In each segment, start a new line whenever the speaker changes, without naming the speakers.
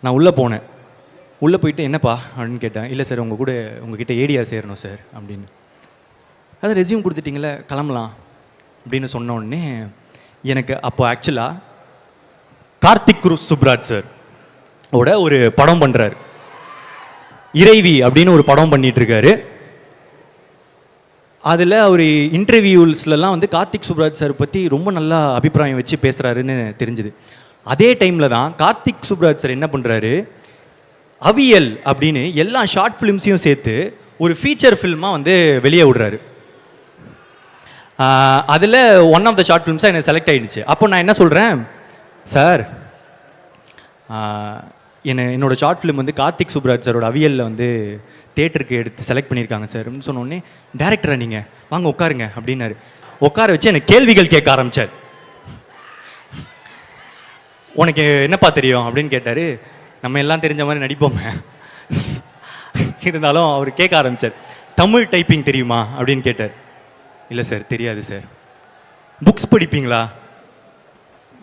நான் உள்ளே போனேன். உள்ளே போயிட்டு என்னப்பா அப்படின்னு கேட்டேன். இல்லை சார் உங்கள் கூட உங்ககிட்ட ஏடிஆர் சேரணும் சார் அப்படின்னு. அதை ரெஸ்யூம் கொடுத்துட்டிங்களே கிளம்பலாம் அப்படின்னு சொன்ன உடனே எனக்கு அப்போ ஆக்சுவலாக கார்த்திக் சுப்ராஜ் சார் ஓட ஒரு படம் பண்ணுறாரு, இறைவி அப்படின்னு ஒரு படம் பண்ணிட்டு இருக்காரு. அதில் அவர் இன்டர்வியூஸ்லாம் வந்து கார்த்திக் சுப்ராஜ் சார் பற்றி ரொம்ப நல்லா அபிப்பிராயம் வச்சு பேசுகிறாருன்னு தெரிஞ்சுது. அதே டைமில் தான் கார்த்திக் சுப்ராஜ் சார் என்ன பண்ணுறாரு, அவியல் அப்படின்னு எல்லா ஷார்ட் ஃபிலிம்ஸையும் சேர்த்து ஒரு ஃபீச்சர் ஃபில்மாக வந்து வெளியே விடுறாரு. அதில் ஒன் ஆஃப் த ஷார்ட் ஃபிலிம்ஸாக எனக்கு செலக்ட் ஆகிடுச்சு. அப்போ நான் என்ன சொல்கிறேன், சார் என்னோட ஷார்ட் ஃபிலிம் வந்து கார்த்திக் சுப்ராஜ் சாரோட அவியலில் வந்து தேட்டருக்கு எடுத்து செலக்ட் பண்ணியிருக்காங்க சார் அப்படின்னு சொன்னோடனே, டேரக்டரா நீங்கள் வாங்க உட்காருங்க அப்படின்னாரு. உட்கார வச்சு எனக்கு கேள்விகள் கேட்க ஆரம்பித்தார். உனக்கு என்னப்பா தெரியும் அப்படின்னு கேட்டார். நம்ம எல்லாம் தெரிஞ்ச மாதிரி நடிப்போமே, இருந்தாலும் அவர் கேட்க ஆரம்பித்தார். தமிழ் டைப்பிங் தெரியுமா அப்படின்னு கேட்டார். இல்லை சார் தெரியாது சார். புக்ஸ் படிப்பீங்களா?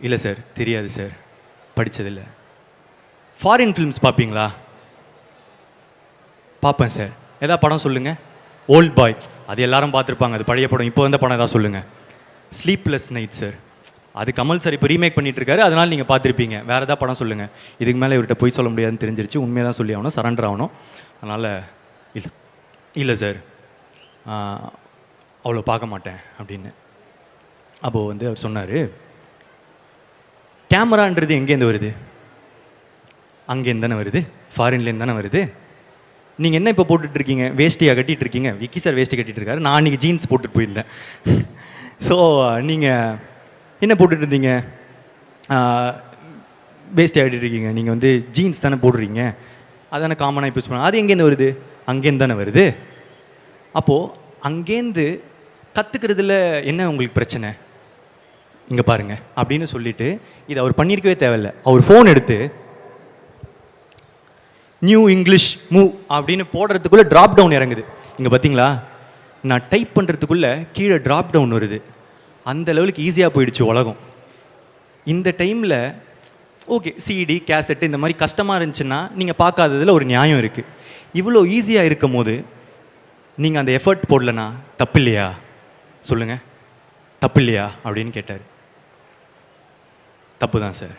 இல்லை சார் தெரியாது சார், படித்ததில்லை. ஃபாரின் ஃபிலிம்ஸ் பார்ப்பீங்களா? பார்ப்பேன் சார். எதாவது படம் சொல்லுங்கள். ஓல்ட் பாய், அது எல்லாரும் பார்த்துருப்பாங்க, அது பழைய படம். இப்போ வந்த படம் எதாவது சொல்லுங்கள். ஸ்லீப்லெஸ் நைட் சார், அது கமல் சார் இப்போ ரீமேக் பண்ணிகிட்ருக்காரு, அதனால் நீங்கள் பார்த்துருப்பீங்க. வேறு எதாவது படம் சொல்லுங்கள். இதுக்கு மேலே இவர்கிட்ட போய் சொல்ல முடியாதுன்னு தெரிஞ்சிருச்சு. உண்மையாக தான் சொல்லி ஆகணும், சரண்டர் ஆகணும். அதனால் இல்லை இல்லை சார் அவ்வளோ பார்க்க மாட்டேன் அப்படின்னு. அப்போது வந்து அவர் சொன்னார், கேமரான்றது எங்கேருந்து வருது? அங்கேருந்து தானே வருது, ஃபாரின்லேருந்து தானே வருது. நீங்கள் என்ன இப்போ போட்டுட்ருக்கீங்க? வேஷ்டியாக கட்டிகிட்டு இருக்கீங்க. விக்கி சார் வேஷ்டி கட்டிகிட்டு இருக்காரு, நான் அன்றைக்கி ஜீன்ஸ் போட்டுட்டு போயிருந்தேன். ஸோ நீங்கள் என்ன போட்டுட்டு இருந்தீங்க? வேஷ்டி கட்டிகிட்டு இருக்கீங்க. நீங்கள் வந்து ஜீன்ஸ் தானே போடுறீங்க, அதானே காமனாக இப்போ யூஸ் பண்ண. அது எங்கேருந்து வருது? அங்கேருந்து தானே வருது. அப்போது அங்கேருந்து கற்றுக்கிறதுல என்ன உங்களுக்கு பிரச்சனை? இங்கே பாருங்கள் அப்படின்னு சொல்லிவிட்டு, இது அவர் பண்ணியிருக்கவே தேவையில்லை. அவர் ஃபோன் எடுத்து நியூ இங்கிலீஷ் மூவ் அப்படின்னு போடுறதுக்குள்ளே ட்ராப் டவுன் இறங்குது. இங்கே பார்த்தீங்களா, நான் டைப் பண்ணுறதுக்குள்ளே கீழே ட்ராப் டவுன் வருது. அந்த லெவலுக்கு ஈஸியாக போயிடுச்சு உலகம். இந்த டைமில் ஓகே சிடி கேசட்டு இந்த மாதிரி கஷ்டமாக இருந்துச்சுன்னா நீங்கள் பார்க்காததில் ஒரு நியாயம் இருக்குது. இவ்வளோ ஈஸியாக இருக்கும் போது நீங்கள் அந்த எஃபர்ட் போடலனா தப்பு இல்லையா? சொல்லுங்கள், தப்பு இல்லையா அப்படின்னு கேட்டார். தப்பு தான் சார்.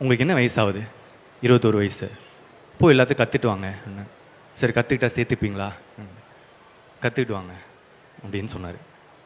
உங்களுக்கு என்ன வயசாகுது? 21 வயசு சார். போய் எல்லாத்தையும் கற்றுட்டு வாங்க. சரி கற்றுக்கிட்டா சேர்த்துப்பீங்களா? கற்றுக்கிட்டு வாங்க அப்படின்னு சொன்னார்.